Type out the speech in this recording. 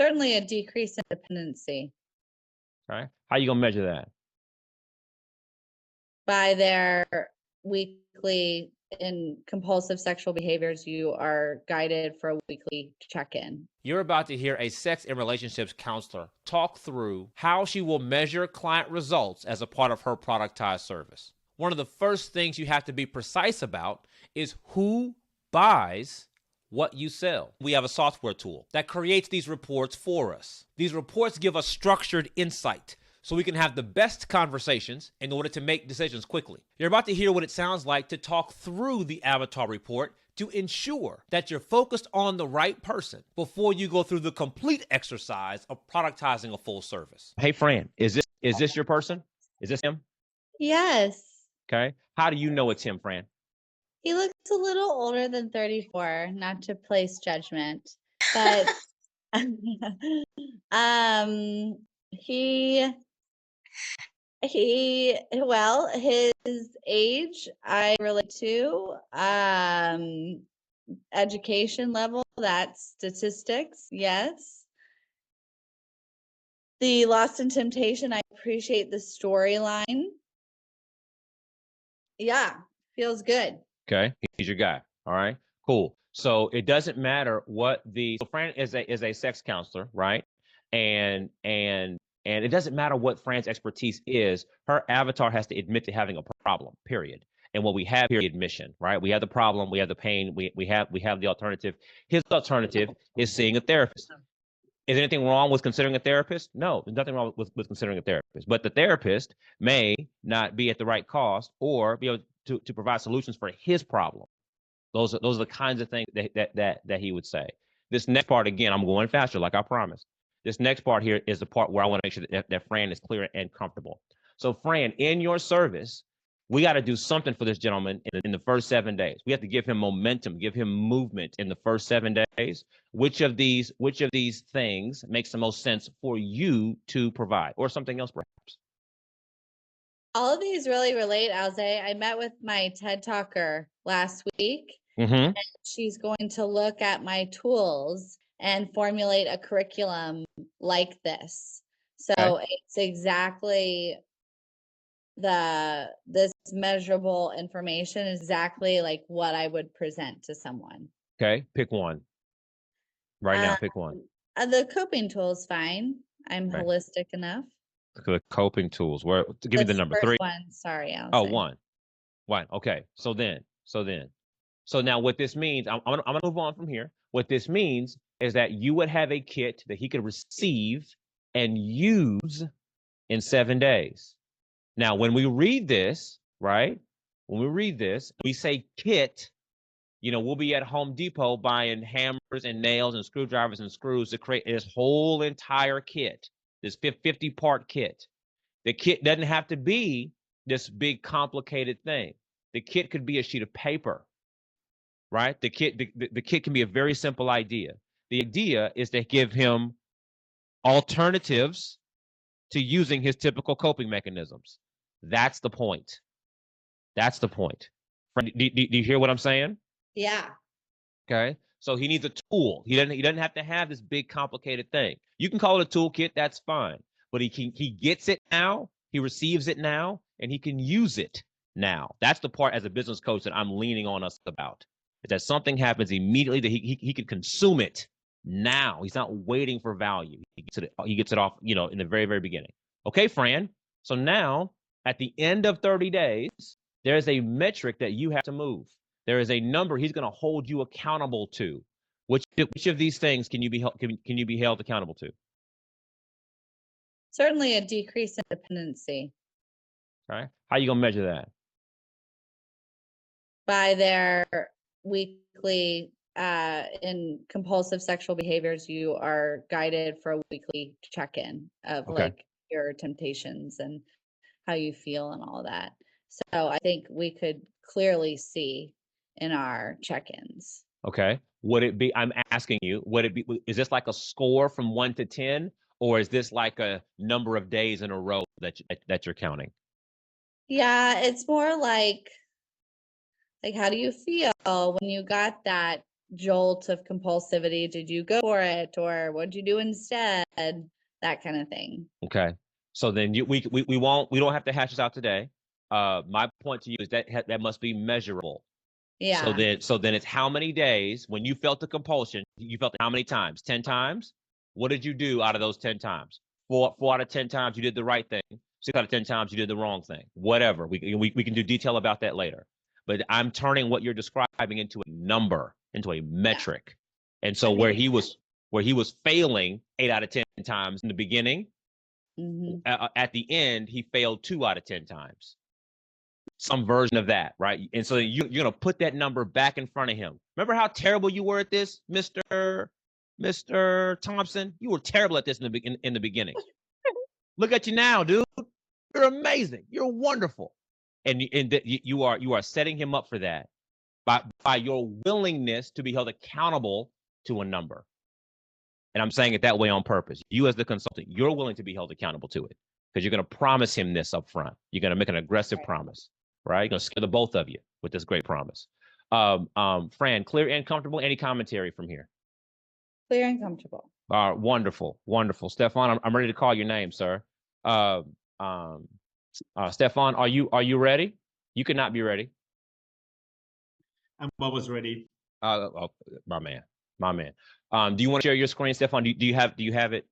Certainly a decrease in dependency. Okay. How you gonna measure that? By their weekly in compulsive sexual behaviors, you are guided for a weekly check-in. You're about to hear a sex and relationships counselor talk through how she will measure client results as a part of her productized service. One of the first things you have to be precise about is who buys what you sell. We have a software tool that creates these reports for us. These reports give us structured insight so we can have the best conversations in order to make decisions quickly. You're about to hear what it sounds like to talk through the avatar report to ensure that you're focused on the right person before you go through the complete exercise of productizing a full service. Hey, Fran, is this your person? Is this him? Yes. Okay. How do you know it's him, Fran? He looks a little older than 34, not to place judgment, but well, his age I relate to, education level, that's statistics, yes. The Lost in Temptation, I appreciate the storyline. Yeah, feels good. Okay, he's your guy. All right, cool. So it doesn't matter what so Fran is a sex counselor, right? And it doesn't matter what Fran's expertise is. Her avatar has to admit to having a problem. Period. And what we have here is admission, right? We have the problem, we have the pain, we have the alternative. His alternative is seeing a therapist. Is anything wrong with considering a therapist? No, there's nothing wrong with considering a therapist. But the therapist may not be at the right cost or be able to provide solutions for his problem. Those are the kinds of things that he would say. This next part, again, I'm going faster, like I promised. This next part here is the part where I want to make sure that Fran is clear and comfortable. So, Fran, in your service, we got to do something for this gentleman in the first 7 days. We have to give him momentum, give him movement in the first 7 days. Which of these things makes the most sense for you to provide, or something else perhaps? All of these really relate, Alze. I met with my TED Talker last week, Mm-hmm. and she's going to look at my tools and formulate a curriculum like this. So Okay. it's exactly this measurable information is exactly like what I would present to someone. Okay, pick one. Right now, pick one. The coping tool is fine. I'm Right. holistic enough. The coping tools. Where? Give me the number. First 3. one. Sorry, Alze. Oh, one. Okay. So now what this means, I'm gonna move on from here. What this means is that you would have a kit that he could receive and use in 7 days. Now, when we read this, right? When we read this, we say kit. We'll be at Home Depot buying hammers and nails and screwdrivers and screws to create this whole entire kit, this 50-part kit. The kit doesn't have to be this big complicated thing. The kit could be a sheet of paper, right? The kit can be a very simple idea. The idea is to give him alternatives to using his typical coping mechanisms. That's the point. That's the point. Do you hear what I'm saying? Yeah. Okay. So he needs a tool. He doesn't have to have this big complicated thing. You can call it a toolkit, that's fine. But he gets it now, he receives it now, and he can use it now. That's the part as a business coach that I'm leaning on us about. Is that something happens immediately that he can consume it now. He's not waiting for value. He gets it off, in the very, very beginning. Okay, Fran. So now at the end of 30 days, there's a metric that you have to move. There is a number he's going to hold you accountable to. Which of these things can you be held accountable to? Certainly a decrease in dependency. All right. How are you going to measure that? By their weekly in compulsive sexual behaviors, you are guided for a weekly check-in of like your temptations and how you feel and all that. So I think we could clearly see in our check-ins. Okay. I'm asking you, is this like a score from 1 to 10, or is this like a number of days in a row that you're counting? Yeah, it's more like how do you feel when you got that jolt of compulsivity did you go for it, or what'd you do instead? That kind of thing. Okay. So then we don't have to hash this out today. My point to you is that must be measurable. Yeah. So then it's how many days when you felt the compulsion, you felt it how many times? 10 times? What did you do out of those 10 times? Four out of 10 times you did the right thing. 6 out of 10 times you did the wrong thing. Whatever. We can do detail about that later. But I'm turning what you're describing into a number, into a metric. Yeah. And so where he was failing 8 out of 10 times in the beginning, at the end he failed 2 out of 10 times. Some version of that, right? And so you're going to put that number back in front of him. Remember how terrible you were at this, Mr. Thompson? You were terrible at this in the beginning. Look at you now, dude. You're amazing. You're wonderful. And you are setting him up for that by your willingness to be held accountable to a number. And I'm saying it that way on purpose. You as the consultant, you're willing to be held accountable to it because you're going to promise him this up front. You're going to make an aggressive promise, right? You're going to scare the both of you with this great promise. Fran, clear and comfortable? Any commentary from here? Clear and comfortable. Wonderful, wonderful. Stefan, I'm ready to call your name, sir. Stefan, are you ready? You could not be ready. I'm always ready. My man. Do you want to share your screen, Stefan? Do you have it